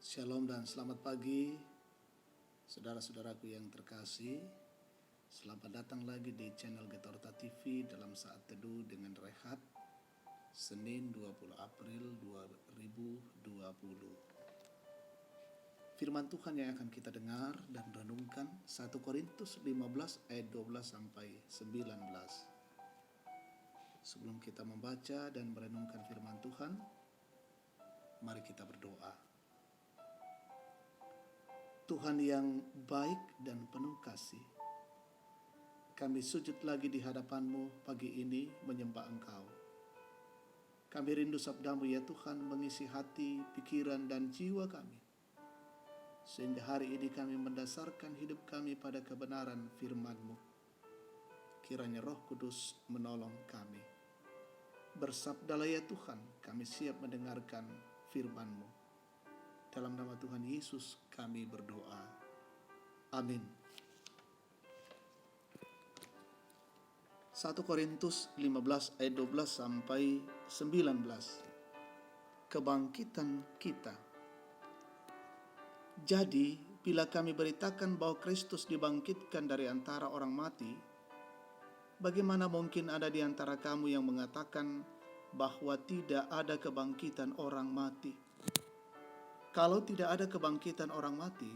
Shalom dan selamat pagi, saudara-saudaraku yang terkasih. Selamat datang lagi di channel Getorta TV dalam saat teduh dengan Rehat, Senin 20 April 2020. Firman Tuhan yang akan kita dengar dan renungkan 1 Korintus 15 ayat 12 sampai 19. Sebelum kita membaca dan merenungkan firman Tuhan, mari kita berdoa. Tuhan yang baik dan penuh kasih, kami sujud lagi di hadapan-Mu pagi ini menyembah Engkau. Kami rindu sabda-Mu ya Tuhan mengisi hati, pikiran dan jiwa kami. Sehingga hari ini kami mendasarkan hidup kami pada kebenaran firman-Mu. Kiranya Roh Kudus menolong kami. Bersabdalah ya Tuhan, kami siap mendengarkan firman-Mu. Dalam nama Tuhan Yesus kami berdoa. Amin. 1 Korintus 15 ayat 12 sampai 19. Kebangkitan kita. Jadi, bila kami beritakan bahwa Kristus dibangkitkan dari antara orang mati, bagaimana mungkin ada di antara kamu yang mengatakan bahwa tidak ada kebangkitan orang mati? Kalau tidak ada kebangkitan orang mati,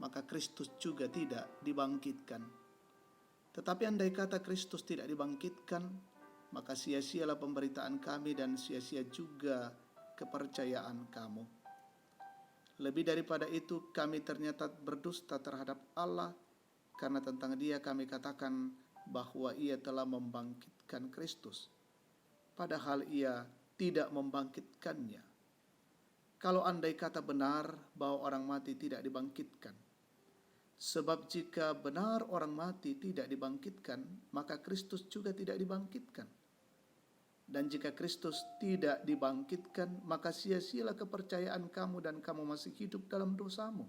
maka Kristus juga tidak dibangkitkan. Tetapi andai kata Kristus tidak dibangkitkan, maka sia-sialah pemberitaan kami dan sia-sia juga kepercayaan kamu. Lebih daripada itu, kami ternyata berdusta terhadap Allah, karena tentang Dia kami katakan bahwa Ia telah membangkitkan Kristus, padahal Ia tidak membangkitkannya. Kalau andai kata benar bahwa orang mati tidak dibangkitkan. Sebab jika benar orang mati tidak dibangkitkan, maka Kristus juga tidak dibangkitkan. Dan jika Kristus tidak dibangkitkan, maka sia-sialah kepercayaan kamu dan kamu masih hidup dalam dosamu.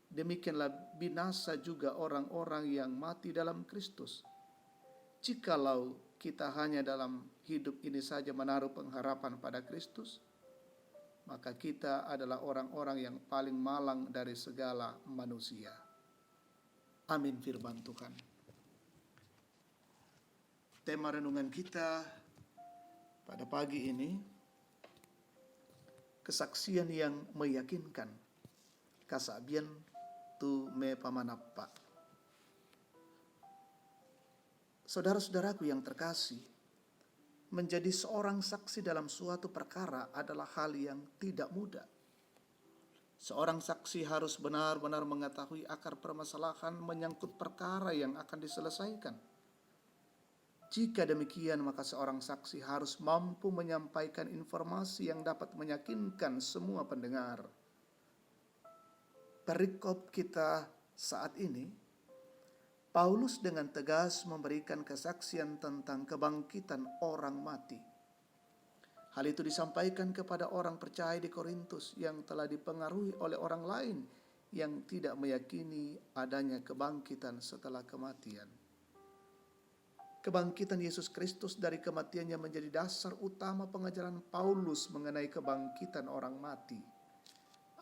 Demikianlah binasa juga orang-orang yang mati dalam Kristus. Jikalau kita hanya dalam hidup ini saja menaruh pengharapan pada Kristus, maka kita adalah orang-orang yang paling malang dari segala manusia. Amin firman Tuhan. Tema renungan kita pada pagi ini, kesaksian yang meyakinkan. Kasabian tu me pamanappa. Saudara-saudaraku yang terkasih, menjadi seorang saksi dalam suatu perkara adalah hal yang tidak mudah. Seorang saksi harus benar-benar mengetahui akar permasalahan menyangkut perkara yang akan diselesaikan. Jika demikian, maka seorang saksi harus mampu menyampaikan informasi yang dapat meyakinkan semua pendengar. Perikop kita saat ini, Paulus dengan tegas memberikan kesaksian tentang kebangkitan orang mati. Hal itu disampaikan kepada orang percaya di Korintus yang telah dipengaruhi oleh orang lain yang tidak meyakini adanya kebangkitan setelah kematian. Kebangkitan Yesus Kristus dari kematiannya menjadi dasar utama pengajaran Paulus mengenai kebangkitan orang mati.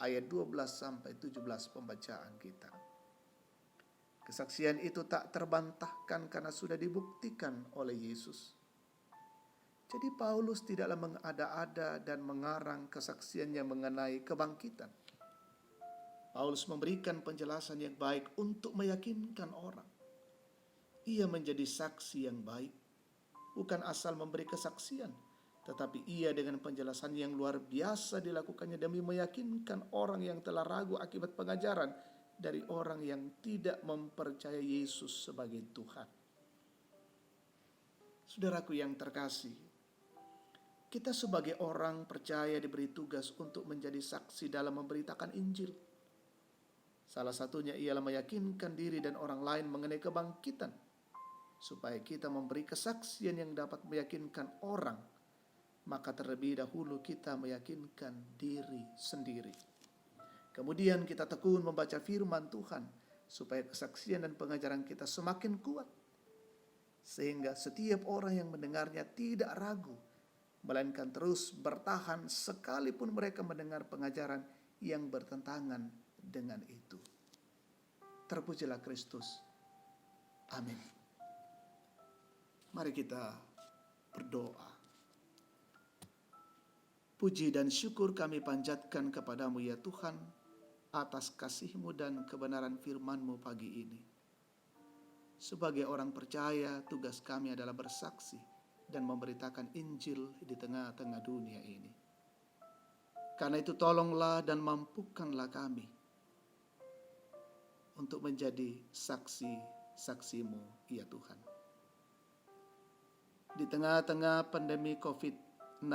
Ayat 12-17 pembacaan kita. Kesaksian itu tak terbantahkan karena sudah dibuktikan oleh Yesus. Jadi Paulus tidaklah mengada-ada dan mengarang kesaksiannya mengenai kebangkitan. Paulus memberikan penjelasan yang baik untuk meyakinkan orang. Ia menjadi saksi yang baik, bukan asal memberi kesaksian, tetapi ia dengan penjelasan yang luar biasa dilakukannya demi meyakinkan orang yang telah ragu akibat pengajaran dari orang yang tidak mempercayai Yesus sebagai Tuhan. Saudaraku yang terkasih, kita sebagai orang percaya diberi tugas untuk menjadi saksi dalam memberitakan Injil. Salah satunya ialah meyakinkan diri dan orang lain mengenai kebangkitan, supaya kita memberi kesaksian yang dapat meyakinkan orang, maka terlebih dahulu kita meyakinkan diri sendiri. Kemudian kita tekun membaca firman Tuhan supaya kesaksian dan pengajaran kita semakin kuat. Sehingga setiap orang yang mendengarnya tidak ragu melainkan terus bertahan sekalipun mereka mendengar pengajaran yang bertentangan dengan itu. Terpujilah Kristus. Amin. Mari kita berdoa. Puji dan syukur kami panjatkan kepadamu ya Tuhan, atas kasih-Mu dan kebenaran firman-Mu pagi ini. Sebagai orang percaya, tugas kami adalah bersaksi dan memberitakan Injil di tengah-tengah dunia ini. Karena itu tolonglah dan mampukanlah kami untuk menjadi saksi-saksi-Mu, ya Tuhan. Di tengah-tengah pandemi COVID-19,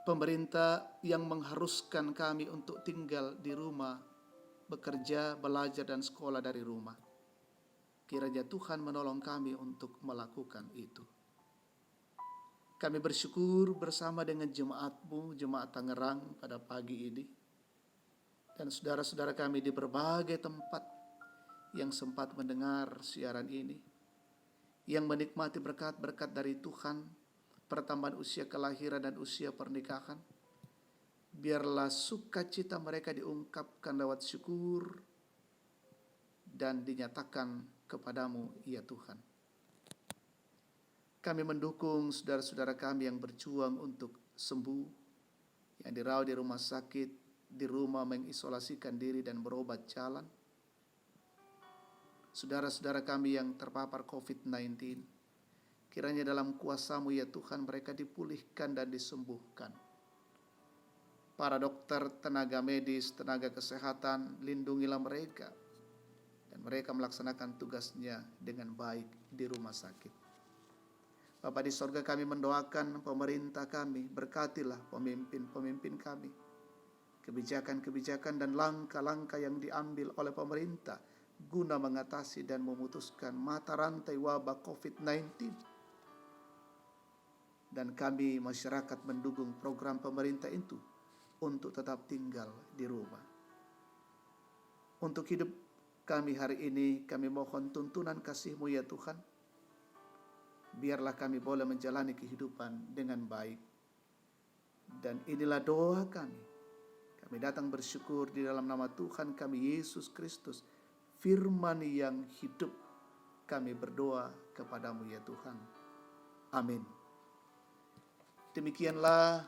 pemerintah yang mengharuskan kami untuk tinggal di rumah, bekerja, belajar, dan sekolah dari rumah. Kiranya Tuhan menolong kami untuk melakukan itu. Kami bersyukur bersama dengan jemaat-Mu, Jemaat Tangerang pada pagi ini, dan saudara-saudara kami di berbagai tempat yang sempat mendengar siaran ini, yang menikmati berkat-berkat dari Tuhan, pertambahan usia kelahiran dan usia pernikahan. Biarlah sukacita mereka diungkapkan lewat syukur dan dinyatakan kepadamu, ya Tuhan. Kami mendukung saudara-saudara kami yang berjuang untuk sembuh, yang dirawat di rumah sakit, di rumah mengisolasikan diri dan berobat jalan. Saudara-saudara kami yang terpapar COVID-19, kiranya dalam kuasa-Mu ya Tuhan mereka dipulihkan dan disembuhkan. Para dokter, tenaga medis, tenaga kesehatan, lindungilah mereka. Dan mereka melaksanakan tugasnya dengan baik di rumah sakit. Bapa di sorga, kami mendoakan pemerintah kami, berkatilah pemimpin-pemimpin kami. Kebijakan-kebijakan dan langkah-langkah yang diambil oleh pemerintah guna mengatasi dan memutuskan mata rantai wabah COVID-19. Dan kami masyarakat mendukung program pemerintah itu untuk tetap tinggal di rumah. Untuk hidup kami hari ini, kami mohon tuntunan kasih-Mu ya Tuhan. Biarlah kami boleh menjalani kehidupan dengan baik. Dan inilah doa kami. Kami datang bersyukur di dalam nama Tuhan kami Yesus Kristus, firman yang hidup. Kami berdoa kepadamu ya Tuhan. Amin. Demikianlah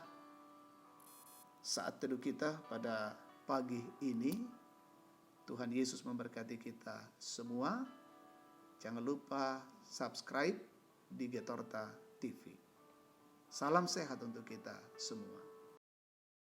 saat teduh kita pada pagi ini. Tuhan Yesus memberkati kita semua. Jangan lupa subscribe di Getorta TV. Salam sehat untuk kita semua.